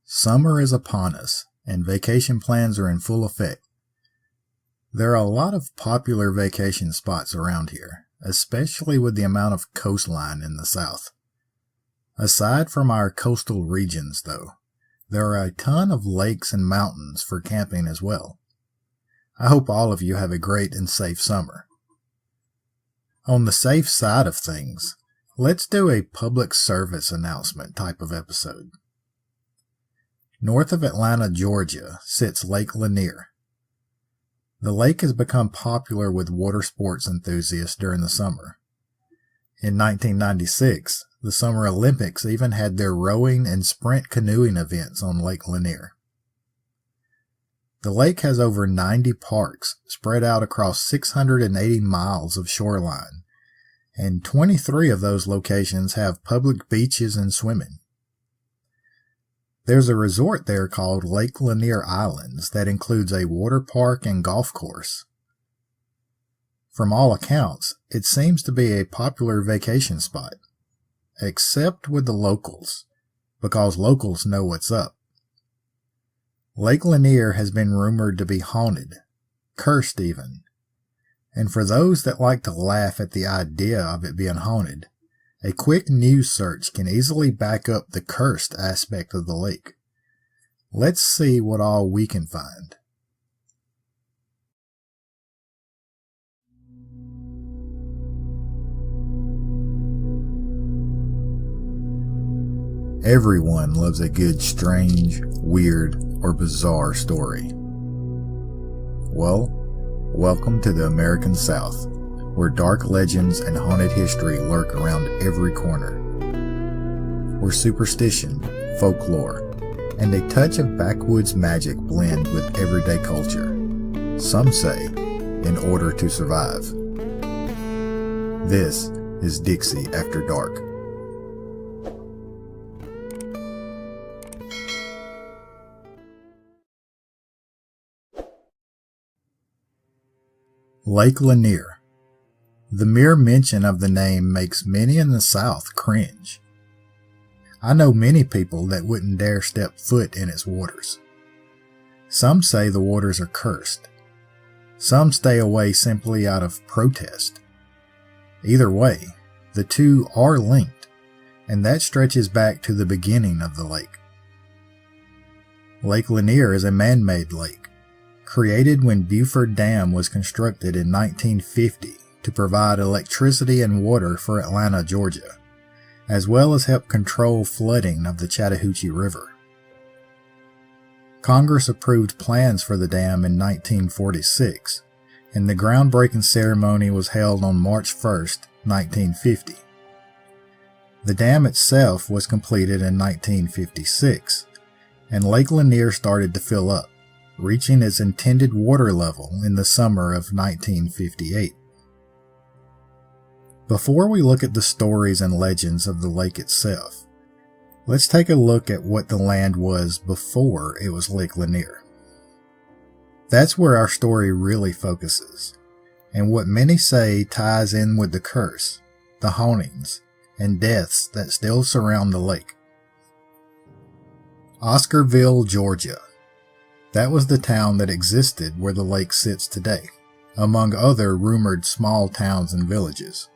Summer is upon us, and vacation plans are in full effect. There are a lot of popular vacation spots around here, especially with the amount of coastline in the south. Aside from our coastal regions, though, there are a ton of lakes and mountains for camping as well. I hope all of you have a great and safe summer. On the safe side of things, let's do a public service announcement type of episode. North of Atlanta, Georgia, sits Lake Lanier. The lake has become popular with water sports enthusiasts during the summer. In 1996, the Summer Olympics even had their rowing and sprint canoeing events on Lake Lanier. The lake has over 90 parks spread out across 680 miles of shoreline, and 23 of those locations have public beaches and swimming. There's a resort there called Lake Lanier Islands that includes a water park and golf course. From all accounts, it seems to be a popular vacation spot, except with the locals, because locals know what's up. Lake Lanier has been rumored to be haunted, cursed even, and for those that like to laugh at the idea of it being haunted, a quick news search can easily back up the cursed aspect of the lake. Let's see what all we can find. Everyone loves a good, strange, weird, or bizarre story. Well, welcome to the American South, where dark legends and haunted history lurk around every corner. Where superstition, folklore, and a touch of backwoods magic blend with everyday culture. Some say, in order to survive. This is Dixie After Dark. Lake Lanier. The mere mention of the name makes many in the South cringe. I know many people that wouldn't dare step foot in its waters. Some say the waters are cursed. Some stay away simply out of protest. Either way, the two are linked, and that stretches back to the beginning of the lake. Lake Lanier is a man-made lake, created when Buford Dam was constructed in 1950 to provide electricity and water for Atlanta, Georgia, as well as help control flooding of the Chattahoochee River. Congress approved plans for the dam in 1946, and the groundbreaking ceremony was held on March 1, 1950. The dam itself was completed in 1956, and Lake Lanier started to fill up, reaching its intended water level in the summer of 1958. Before we look at the stories and legends of the lake itself, let's take a look at what the land was before it was Lake Lanier. That's where our story really focuses, and what many say ties in with the curse, the hauntings, and deaths that still surround the lake. Oscarville, Georgia. That was the town that existed where the lake sits today, among other rumored small towns and villages.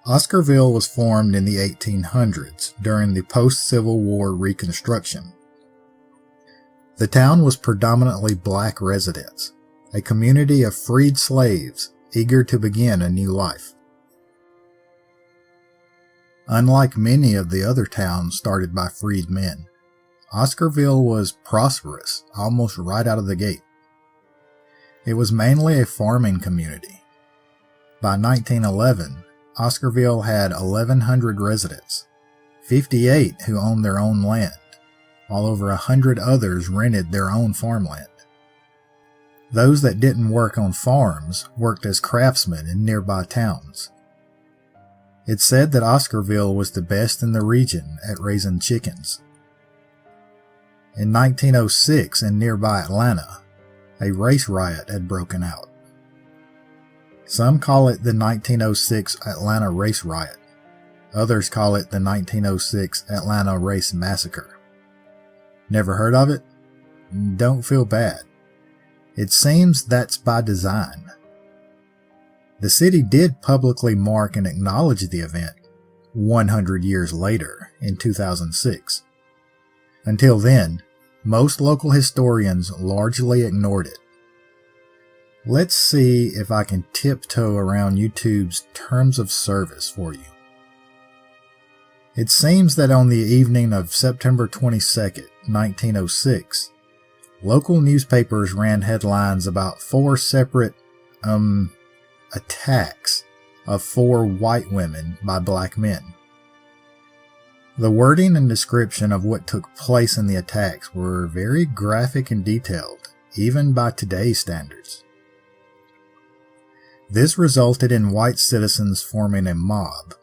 Oscarville was formed in the 1800s during the post-Civil War Reconstruction. The town was predominantly black residents, a community of freed slaves eager to begin a new life. Unlike many of the other towns started by freed men, Oscarville was prosperous almost right out of the gate. It was mainly a farming community. By 1911, Oscarville had 1,100 residents, 58 who owned their own land, while over 100 others rented their own farmland. Those that didn't work on farms worked as craftsmen in nearby towns. It's said that Oscarville was the best in the region at raising chickens. In 1906, in nearby Atlanta, a race riot had broken out. Some call it the 1906 Atlanta Race Riot. Others call it the 1906 Atlanta Race Massacre. Never heard of it? Don't feel bad. It seems that's by design. The city did publicly mark and acknowledge the event 100 years later in 2006. Until then, most local historians largely ignored it. Let's see if I can tiptoe around YouTube's terms of service for you. It seems that on the evening of September 22nd, 1906, local newspapers ran headlines about 4 separate, attacks of 4 white women by black men. The wording and description of what took place in the attacks were very graphic and detailed, even by today's standards. This resulted in white citizens forming a mob,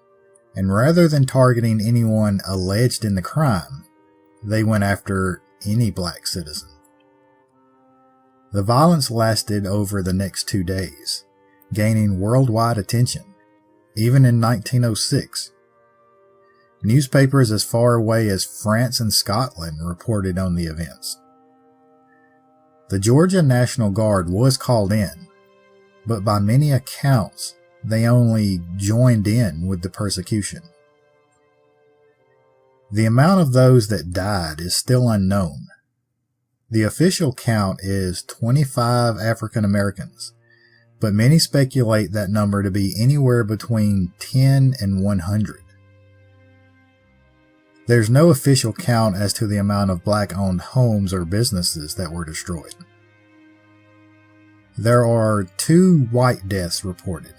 and rather than targeting anyone alleged in the crime, they went after any black citizen. The violence lasted over the next 2 days, gaining worldwide attention, even in 1906. Newspapers as far away as France and Scotland reported on the events. The Georgia National Guard was called in, but by many accounts, they only joined in with the persecution. The amount of those that died is still unknown. The official count is 25 African Americans, but many speculate that number to be anywhere between 10 and 100. There's no official count as to the amount of black-owned homes or businesses that were destroyed. There are 2 white deaths reported.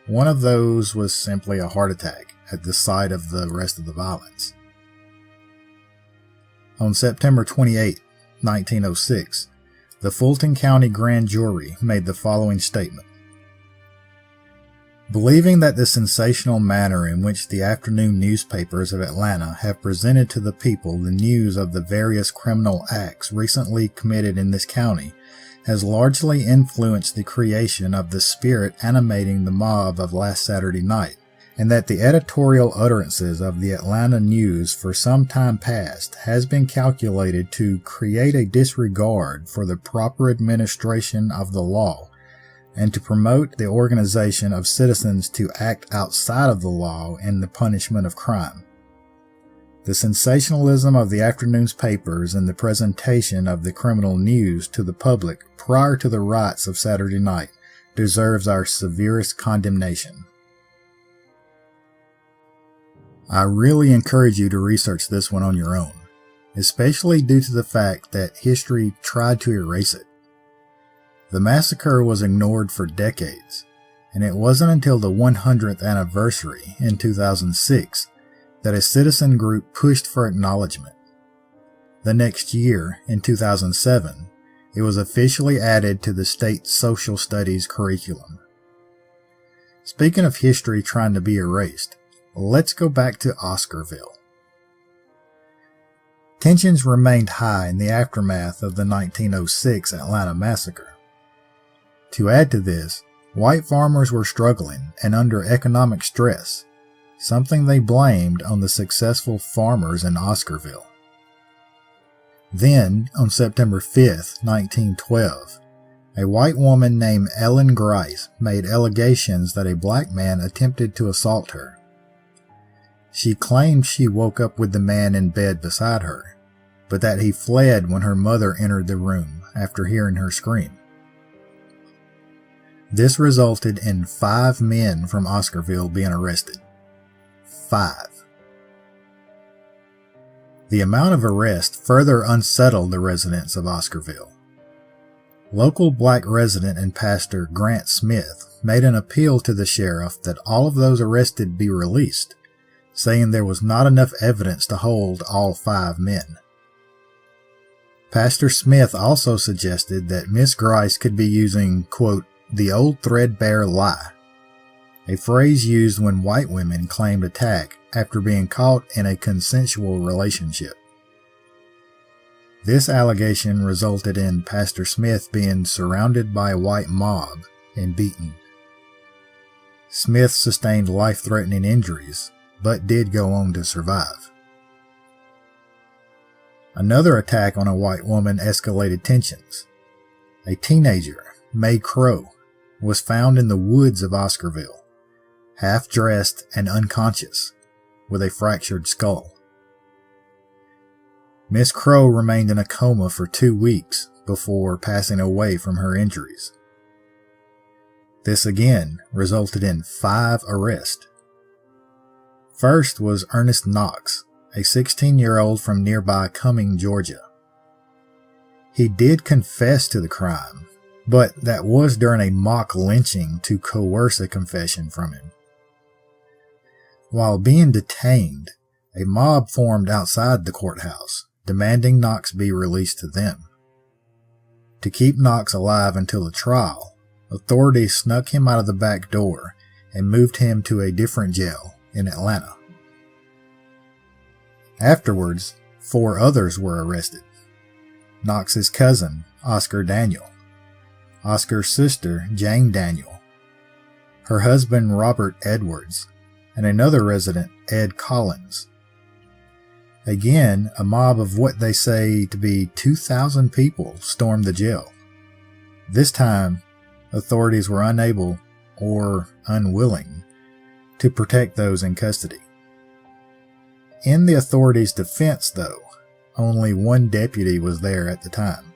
One of those was simply a heart attack at the site of the rest of the violence. On September 28, 1906, the Fulton County Grand Jury made the following statement. Believing that the sensational manner in which the afternoon newspapers of Atlanta have presented to the people the news of the various criminal acts recently committed in this county has largely influenced the creation of the spirit animating the mob of last Saturday night, and that the editorial utterances of the Atlanta News for some time past has been calculated to create a disregard for the proper administration of the law and to promote the organization of citizens to act outside of the law in the punishment of crime. The sensationalism of the afternoon's papers and the presentation of the criminal news to the public prior to the riots of Saturday night deserves our severest condemnation. I really encourage you to research this one on your own, especially due to the fact that history tried to erase it. The massacre was ignored for decades, and it wasn't until the 100th anniversary in 2006 that a citizen group pushed for acknowledgement. The next year, in 2007, it was officially added to the state social studies curriculum. Speaking of history trying to be erased, let's go back to Oscarville. Tensions remained high in the aftermath of the 1906 Atlanta massacre. To add to this, white farmers were struggling and under economic stress, something they blamed on the successful farmers in Oscarville. Then, on September 5, 1912, a white woman named Ellen Grice made allegations that a black man attempted to assault her. She claimed she woke up with the man in bed beside her, but that he fled when her mother entered the room after hearing her scream. This resulted in 5 men from Oscarville being arrested. 5. The amount of arrest further unsettled the residents of Oscarville. Local black resident and pastor Grant Smith made an appeal to the sheriff that all of those arrested be released, saying there was not enough evidence to hold all 5 men. Pastor Smith also suggested that Miss Grice could be using, quote, the old threadbare lie, a phrase used when white women claimed attack after being caught in a consensual relationship. This allegation resulted in Pastor Smith being surrounded by a white mob and beaten. Smith sustained life-threatening injuries, but did go on to survive. Another attack on a white woman escalated tensions. A teenager, May Crow, was found in the woods of Oscarville, half-dressed and unconscious, with a fractured skull. Miss Crow remained in a coma for 2 weeks before passing away from her injuries. This again resulted in 5 arrests. First was Ernest Knox, a 16-year-old from nearby Cumming, Georgia. He did confess to the crime, but that was during a mock lynching to coerce a confession from him. While being detained, a mob formed outside the courthouse, demanding Knox be released to them. To keep Knox alive until the trial, authorities snuck him out of the back door and moved him to a different jail in Atlanta. Afterwards, 4 others were arrested. Knox's cousin, Oscar Daniel, Oscar's sister, Jane Daniel, her husband, Robert Edwards, and another resident, Ed Collins. Again, a mob of what they say to be 2,000 people stormed the jail. This time, authorities were unable or unwilling to protect those in custody. In the authorities' defense, though, only 1 deputy was there at the time.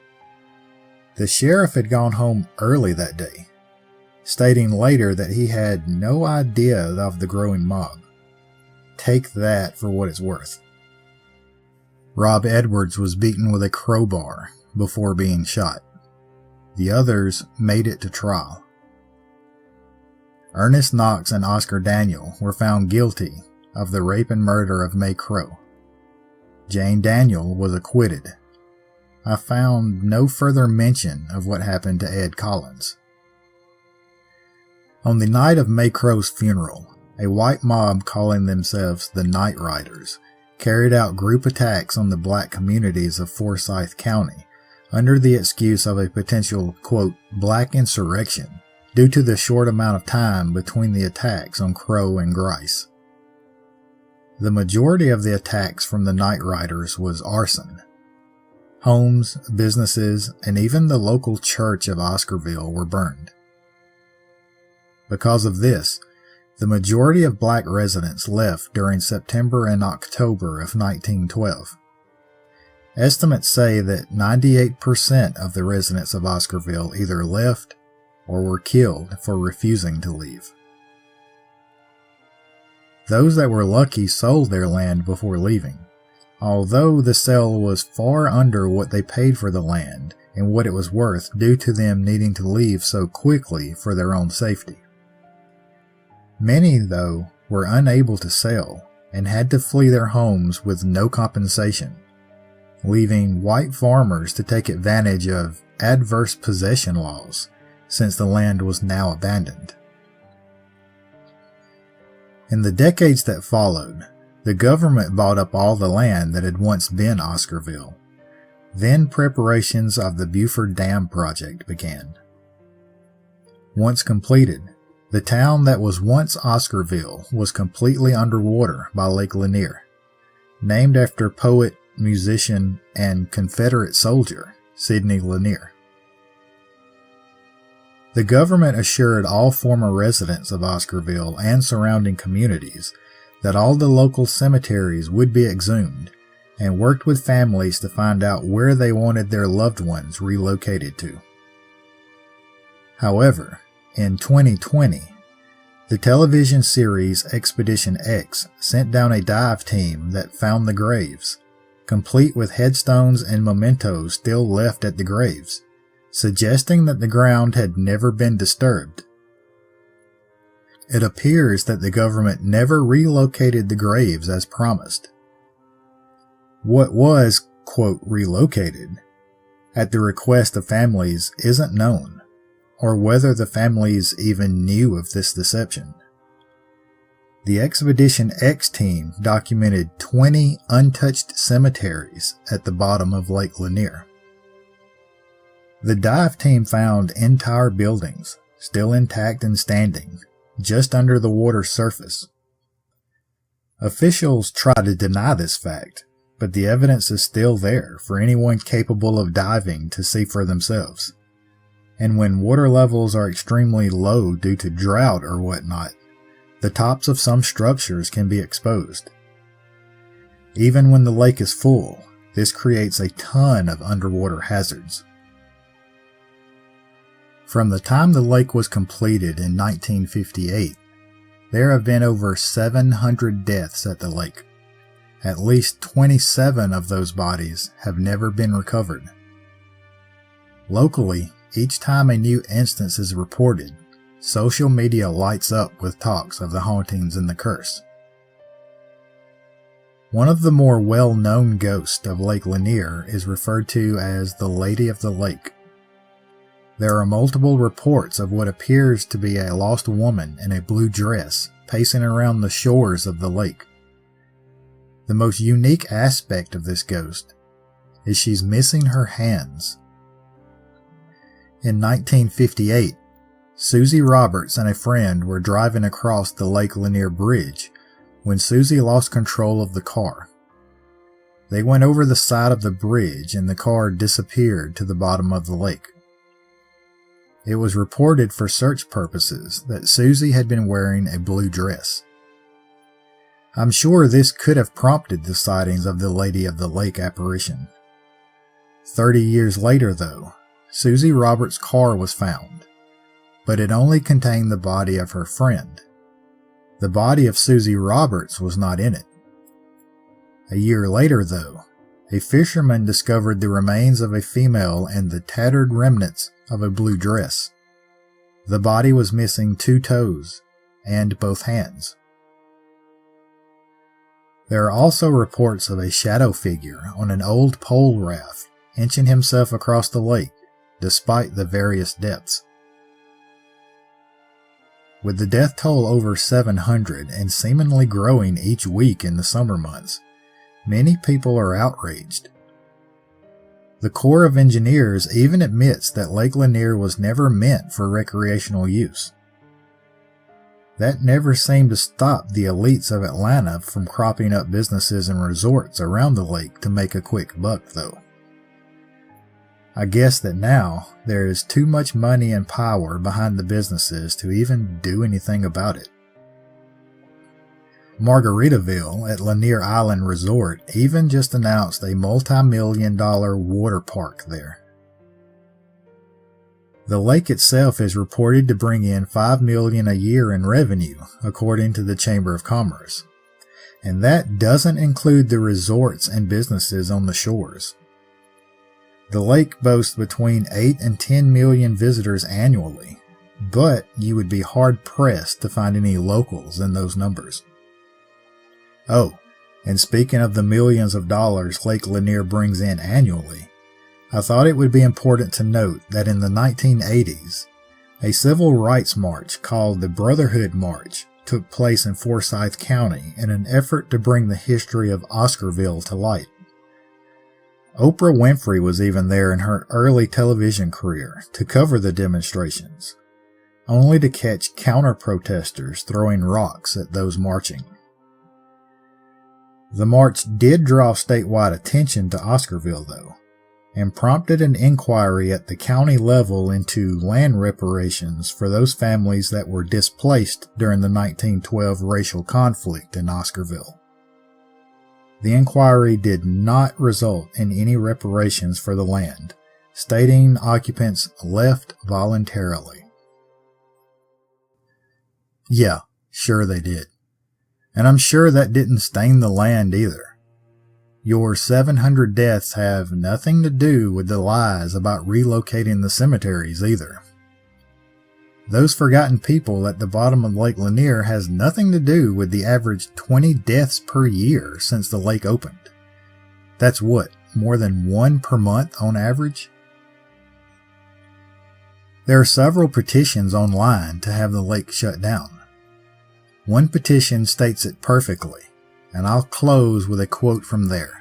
The sheriff had gone home early that day, stating later that he had no idea of the growing mob. Take that for what it's worth. Rob Edwards was beaten with a crowbar before being shot. The others made it to trial. Ernest Knox and Oscar Daniel were found guilty of the rape and murder of May Crow. Jane Daniel was acquitted. I found no further mention of what happened to Ed Collins. On the night of May Crow's funeral, a white mob calling themselves the Night Riders carried out group attacks on the black communities of Forsyth County under the excuse of a potential, quote, black insurrection due to the short amount of time between the attacks on Crow and Grice. The majority of the attacks from the Night Riders was arson. Homes, businesses, and even the local church of Oscarville were burned. Because of this, the majority of black residents left during September and October of 1912. Estimates say that 98% of the residents of Oscarville either left or were killed for refusing to leave. Those that were lucky sold their land before leaving, although the sale was far under what they paid for the land and what it was worth due to them needing to leave so quickly for their own safety. Many, though, were unable to sell and had to flee their homes with no compensation, leaving white farmers to take advantage of adverse possession laws since the land was now abandoned. In the decades that followed, the government bought up all the land that had once been Oscarville. Then preparations of the Buford Dam project began. Once completed, the town that was once Oscarville was completely underwater by Lake Lanier, named after poet, musician, and Confederate soldier Sidney Lanier. The government assured all former residents of Oscarville and surrounding communities that all the local cemeteries would be exhumed, and worked with families to find out where they wanted their loved ones relocated to. However, in 2020, the television series Expedition X sent down a dive team that found the graves, complete with headstones and mementos still left at the graves, suggesting that the ground had never been disturbed. It appears that the government never relocated the graves as promised. What was, quote, relocated at the request of families isn't known, or whether the families even knew of this deception. The Expedition X team documented 20 untouched cemeteries at the bottom of Lake Lanier. The dive team found entire buildings, still intact and standing, just under the water's surface. Officials tried to deny this fact, but the evidence is still there for anyone capable of diving to see for themselves. And when water levels are extremely low due to drought or whatnot, the tops of some structures can be exposed. Even when the lake is full, this creates a ton of underwater hazards. From the time the lake was completed in 1958, there have been over 700 deaths at the lake. At least 27 of those bodies have never been recovered. Locally, each time a new instance is reported, social media lights up with talks of the hauntings and the curse. One of the more well-known ghosts of Lake Lanier is referred to as the Lady of the Lake. There are multiple reports of what appears to be a lost woman in a blue dress pacing around the shores of the lake. The most unique aspect of this ghost is she's missing her hands. In 1958, Susie Roberts and a friend were driving across the Lake Lanier Bridge when Susie lost control of the car. They went over the side of the bridge and the car disappeared to the bottom of the lake. It was reported for search purposes that Susie had been wearing a blue dress. I'm sure this could have prompted the sightings of the Lady of the Lake apparition. 30 years later, though, Susie Roberts' car was found, but it only contained the body of her friend. The body of Susie Roberts was not in it. A year later, though, a fisherman discovered the remains of a female and the tattered remnants of a blue dress. The body was missing 2 toes and both hands. There are also reports of a shadow figure on an old pole raft inching himself across the lake despite the various depths. With the death toll over 700 and seemingly growing each week in the summer months, many people are outraged. The Corps of Engineers even admits that Lake Lanier was never meant for recreational use. That never seemed to stop the elites of Atlanta from cropping up businesses and resorts around the lake to make a quick buck, though. I guess that now there is too much money and power behind the businesses to even do anything about it. Margaritaville at Lanier Island Resort even just announced a multi-million-dollar water park there. The lake itself is reported to bring in $5 million a year in revenue, according to the Chamber of Commerce. And that doesn't include the resorts and businesses on the shores. The lake boasts between 8 and 10 million visitors annually, but you would be hard-pressed to find any locals in those numbers. Oh, and speaking of the millions of dollars Lake Lanier brings in annually, I thought it would be important to note that in the 1980s, a civil rights march called the Brotherhood March took place in Forsyth County in an effort to bring the history of Oscarville to light. Oprah Winfrey was even there in her early television career to cover the demonstrations, only to catch counter-protesters throwing rocks at those marching. The march did draw statewide attention to Oscarville, though, and prompted an inquiry at the county level into land reparations for those families that were displaced during the 1912 racial conflict in Oscarville. The inquiry did not result in any reparations for the land, stating occupants left voluntarily. Yeah, sure they did. And I'm sure that didn't stain the land either. Your 700 deaths have nothing to do with the lies about relocating the cemeteries either. Those forgotten people at the bottom of Lake Lanier has nothing to do with the average 20 deaths per year since the lake opened. That's what, more than 1 per month on average? There are several petitions online to have the lake shut down. One petition states it perfectly, and I'll close with a quote from there.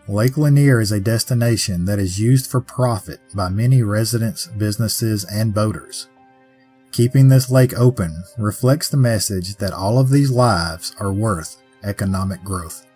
Lake Lanier is a destination that is used for profit by many residents, businesses, and boaters. Keeping this lake open reflects the message that all of these lives are worth economic growth.